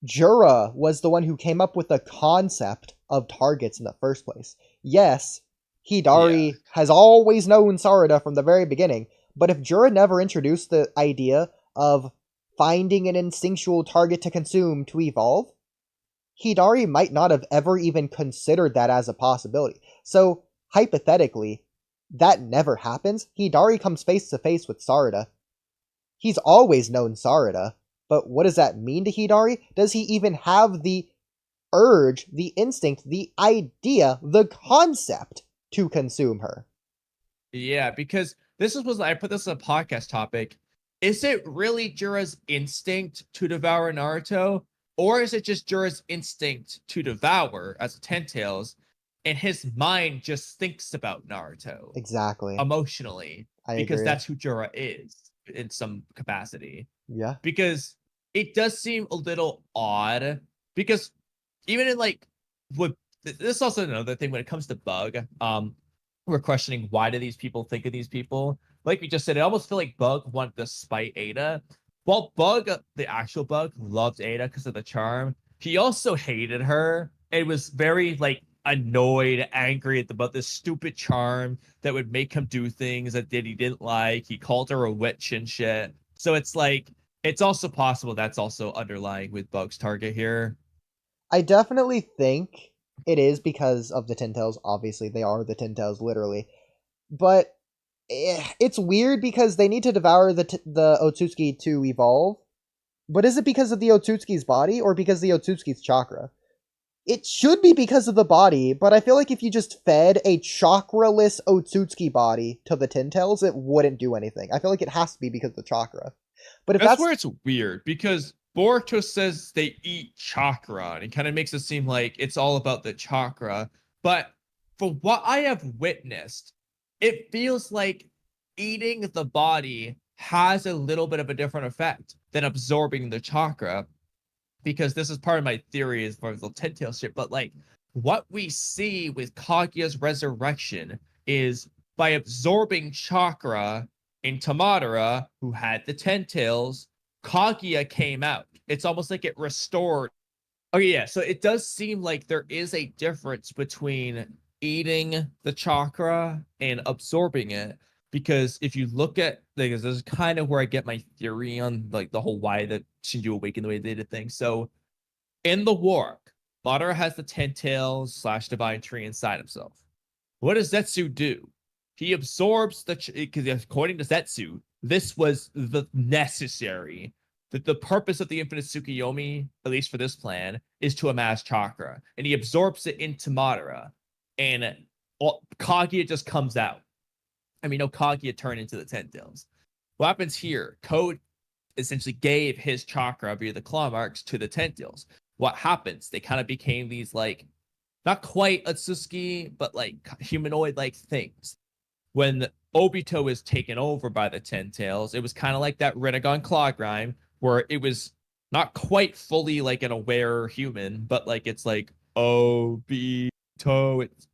Jura was the one who came up with the concept of targets in the first place. Yes, Yeah. Hidari has always known Sarada from the very beginning, but if Jura never introduced the idea of finding an instinctual target to consume to evolve, Hidari might not have ever even considered that as a possibility. So, hypothetically, that never happens. Hidari comes face to face with Sarada. He's always known Sarada, but what does that mean to Hidari? Does he even have the urge, the instinct, the idea, the concept to consume her? Yeah, because this was I put this as a podcast topic. Is it really Jura's instinct to devour Naruto? Or is it just Jura's instinct to devour as a Ten Tails, and his mind just thinks about Naruto Exactly. emotionally I because agree. that's who Jura is in some capacity? Yeah. Because it does seem a little odd because even in like what this is also another thing when it comes to Bug, we're questioning why do these people think of these people. Like we just said, it almost feel like Bug wanted to spite Ada. While Bug, the actual Bug, loved Ada because of the charm, he also hated her. It was very like annoyed, angry about this stupid charm that would make him do things that he didn't like. He called her a witch and shit. So it's like it's also possible that's also underlying with Bug's target here. I definitely think it is because of the Tintails. Obviously, they are the Tintails, literally. But it's weird because they need to devour the Otsutsuki to evolve. But is it because of the Otsutsuki's body or because of the Otsutsuki's chakra? It should be because of the body, but I feel like if you just fed a chakraless Otsutsuki body to the Tintails, it wouldn't do anything. I feel like it has to be because of the chakra. But if That's that's where it's weird because Boruto says they eat chakra and it kind of makes it seem like it's all about the chakra. But for what I have witnessed, it feels like eating the body has a little bit of a different effect than absorbing the chakra. Because this is part of my theory as far as the Ten Tail shit, but like what we see with Kaguya's resurrection is by absorbing chakra into Madara, who had the Ten Tails, Kaguya came out. It's almost like it restored. Okay, yeah, so it does seem like there is a difference between eating the chakra and absorbing it. Because if you look at like this is kind of where I get my theory on like the whole why that Shinjuu awakened the way they did things. So in the war, Madara has the Ten Tails slash Divine Tree inside himself. What does Zetsu do? He absorbs the because according to Zetsu, this was the necessary. That the purpose of the Infinite Tsukuyomi, at least for this plan, is to amass chakra, and he absorbs it into Madara, and Kaguya just comes out. I mean, no, Kaguya turned into the Ten Tails. What happens here? Code essentially gave his chakra via the claw marks to the Ten Tails. What happens? They kind of became these like not quite Atsuki, but like humanoid like things. When Obito is taken over by the Ten Tails, it was kind of like that Rinnegan Claw Grime, where it was not quite fully like an aware human, but like it's like Obito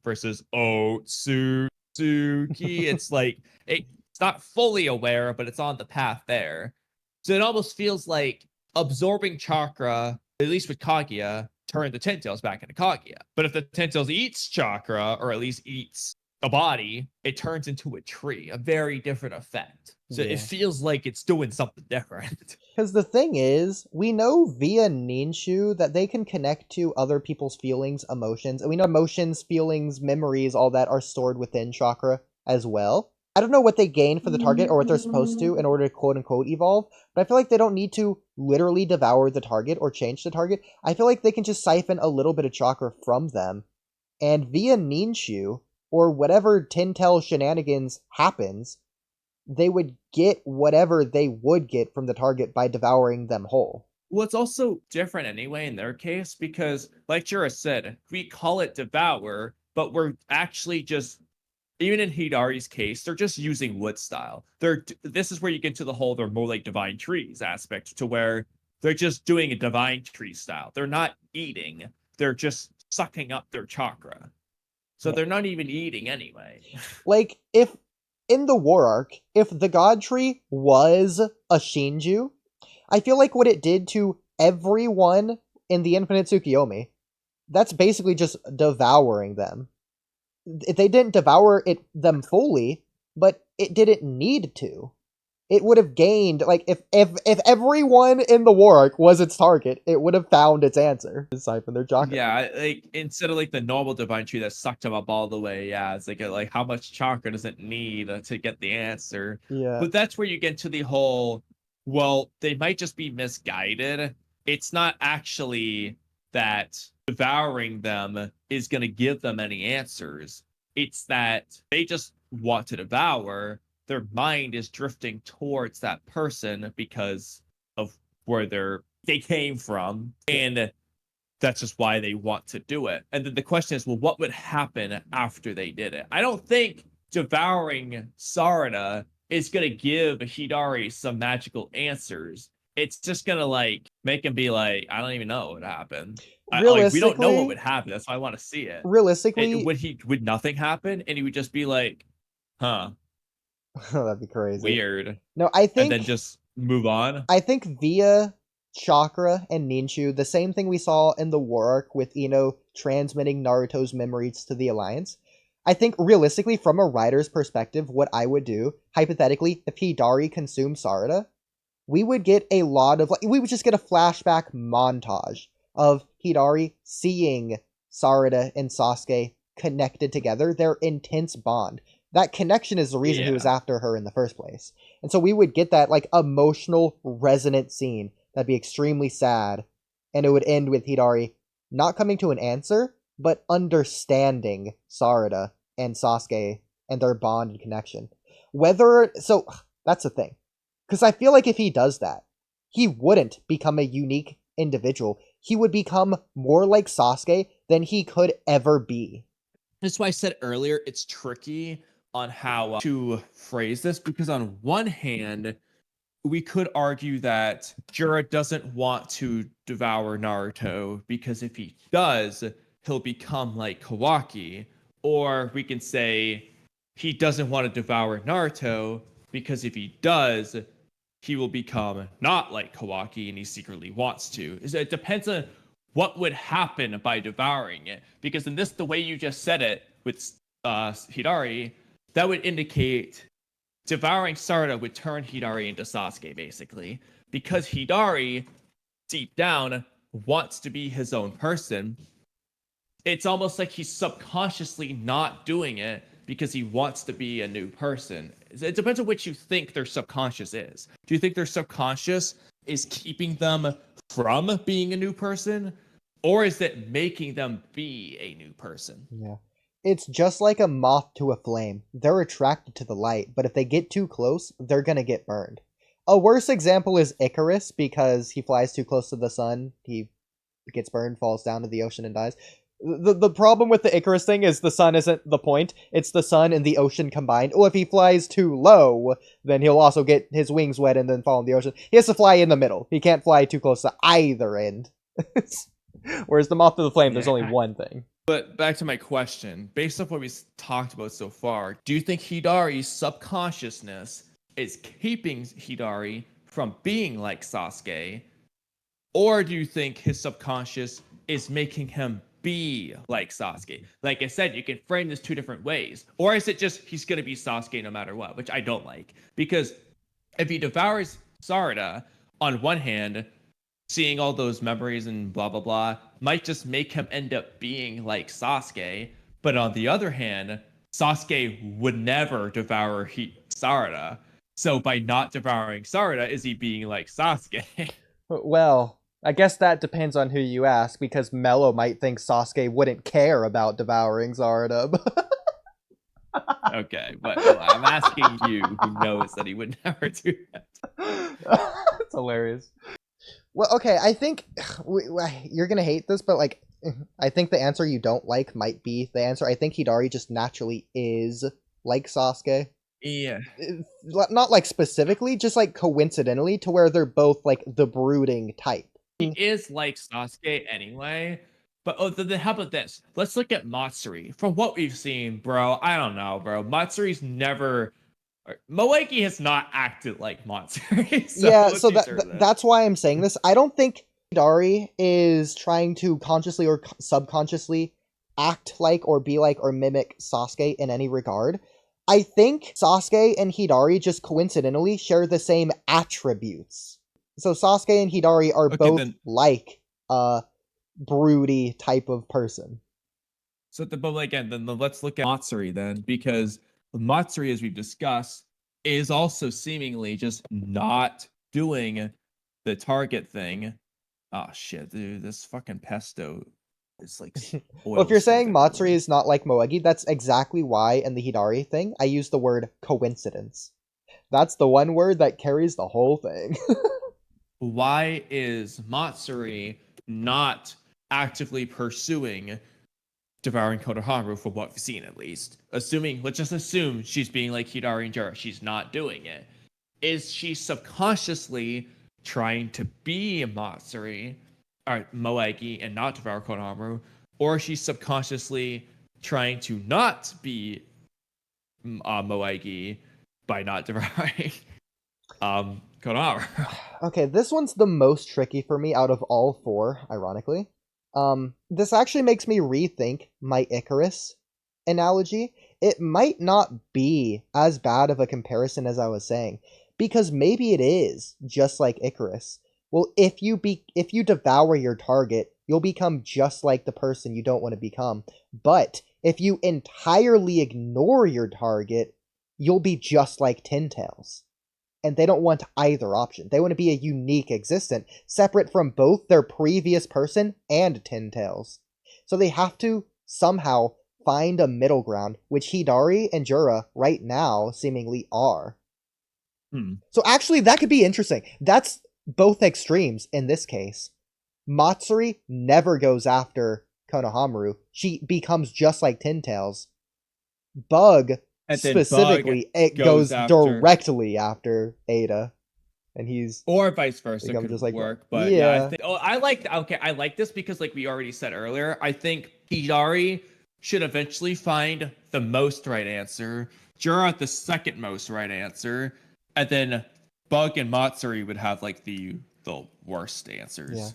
versus Otsutsuki. It's like it's not fully aware, but it's on the path there. So it almost feels like absorbing chakra, at least with Kaguya, turned the Ten Tails back into Kaguya. But if the Ten Tails eats chakra, or at least eats a body, it turns into a tree, a very different effect. So it yeah. feels like it's doing something different. Because the thing is, we know via Ninshu that they can connect to other people's feelings, emotions, and we know emotions, feelings, memories, all that are stored within chakra as well. I don't know what they gain for the target or what they're supposed to in order to quote unquote evolve, but I feel like they don't need to literally devour the target or change the target. I feel like they can just siphon a little bit of chakra from them, and via Ninshu, or whatever Tintel shenanigans happens, they would get whatever they would get from the target by devouring them whole. Well, it's also different anyway in their case because, like Jura said, we call it devour, but we're actually just even in Hidari's case, they're just using wood style. This is where you get to the whole they're more like divine trees aspect to where they're just doing a divine tree style. They're not eating, they're just sucking up their chakra. So Yeah. they're not even eating anyway. Like, if in the War Arc, if the God Tree was a Shinjuu, I feel like what it did to everyone in the Infinite Tsukiyomi, that's basically just devouring them. They didn't devour them fully, but it didn't need to. It would have gained, like, if everyone in the war arc was its target, it would have found its answer. Siphon their chakra. Yeah, like instead of like the normal divine tree that sucked him up all the way, yeah, it's like how much chakra does it need to get the answer? Yeah. But that's where you get to the whole, well, they might just be misguided. It's not actually that devouring them is going to give them any answers. It's that they just want to devour. Their mind is drifting towards that person because of where they came from, and that's just why they want to do it. And then the question is, well, what would happen after they did it? I don't think devouring Sarada is going to give Hidari some magical answers. It's just going to like make him be like, I don't even know what happened. Like, we don't know what would happen. That's why I want to see it. Realistically, would nothing happen, and he would just be like, huh? That'd be crazy. Weird. No, I think, and then just move on. I think via chakra and Ninshu, the same thing we saw in the war arc with Ino transmitting Naruto's memories to the Alliance. I think realistically, from a writer's perspective, what I would do, hypothetically, if Hidari consumed Sarada, we would get a lot of, like, we would just get a flashback montage of Hidari seeing Sarada and Sasuke connected together, their intense bond. That connection is the reason he was after her in the first place. And so we would get that, like, emotional, resonant scene that'd be extremely sad, and it would end with Hidari not coming to an answer, but understanding Sarada and Sasuke and their bond and connection. So, that's the thing. Because I feel like if he does that, he wouldn't become a unique individual. He would become more like Sasuke than he could ever be. That's why I said earlier, it's tricky on how to phrase this, because on one hand, we could argue that Jura doesn't want to devour Naruto because if he does, he'll become like Kawaki. Or we can say he doesn't want to devour Naruto because if he does, he will become not like Kawaki and he secretly wants to. It depends on what would happen by devouring it. Because in this, the way you just said it with Hidari, that would indicate devouring Sarada would turn Hidari into Sasuke, basically. Because Hidari, deep down, wants to be his own person. It's almost like he's subconsciously not doing it because he wants to be a new person. It depends on what you think their subconscious is. Do you think their subconscious is keeping them from being a new person? Or is it making them be a new person? Yeah. It's just like a moth to a flame. They're attracted to the light, but if they get too close, they're gonna get burned. A worse example is Icarus, because he flies too close to the sun, he gets burned, falls down to the ocean, and dies. The problem with the Icarus thing is the sun isn't the point, it's the sun and the ocean combined. Oh, if he flies too low, then he'll also get his wings wet and then fall in the ocean. He has to fly in the middle. He can't fly too close to either end. Whereas the moth to the flame, there's only one thing. But back to my question, based off what we talked about so far, do you think Hidari's subconsciousness is keeping Hidari from being like Sasuke? Or do you think his subconscious is making him be like Sasuke? Like I said, you can frame this two different ways. Or is it just he's going to be Sasuke no matter what, which I don't like. Because if he devours Sarada, on one hand, seeing all those memories and blah, blah, blah, might just make him end up being like Sasuke. But on the other hand, Sasuke would never devour Sarada. So by not devouring Sarada, is he being like Sasuke? Well, I guess that depends on who you ask, because Mello might think Sasuke wouldn't care about devouring Sarada. Okay, but I'm asking you, who knows that he would never do that. That's hilarious. Well, okay, I think you're gonna hate this, but like, I think the answer you don't like might be the answer. I think Hidari just naturally is like Sasuke. Yeah. Not like specifically, just like coincidentally, to where they're both like the brooding type. He is like Sasuke anyway. But then how about this? Let's look at Matsuri. From what we've seen, bro, I don't know, bro. Matsuri's never... Moeki has not acted like Matsuri. So yeah, so that's why I'm saying this. I don't think Hidari is trying to consciously or subconsciously act like or be like or mimic Sasuke in any regard. I think Sasuke and Hidari just coincidentally share the same attributes. So Sasuke and Hidari are both like a broody type of person. So, but again, then let's look at Matsuri then, because Matsuri, as we've discussed, is also seemingly just not doing the target thing. Oh shit, dude, this fucking pesto is like. Well, if you're saying Matsuri is not like Moegi, that's exactly why in the Hidari thing I use the word coincidence. That's the one word that carries the whole thing. Why is Matsuri not actively pursuing devouring Konohamaru for what we've seen, at least? Let's just assume she's being like Hidari and Jura. She's not doing it. Is she subconsciously trying to be Matsuri, or Moegi, and not devour Konohamaru? Or is she subconsciously trying to not be Moegi by not devouring Konohamaru? Okay, this one's the most tricky for me out of all four, ironically. This actually makes me rethink my Icarus analogy. It might not be as bad of a comparison as I was saying, because maybe it is just like Icarus. Well, if you devour your target, you'll become just like the person you don't want to become. But if you entirely ignore your target, you'll be just like Tin Tails. And they don't want either option. They want to be a unique existent, separate from both their previous person and Tin Tails. So they have to somehow find a middle ground, which Hidari and Jura right now seemingly are. So actually, that could be interesting. That's both extremes in this case. Matsuri never goes after Konohamaru. She becomes just like Tin Tails. Bug, and specifically, it goes directly after Ada. And he's... Or vice versa, could just like work. But yeah, I like this because, like we already said earlier, I think Hidari should eventually find the most right answer, Jura the second most right answer, and then Bug and Matsuri would have like the worst answers. Yeah.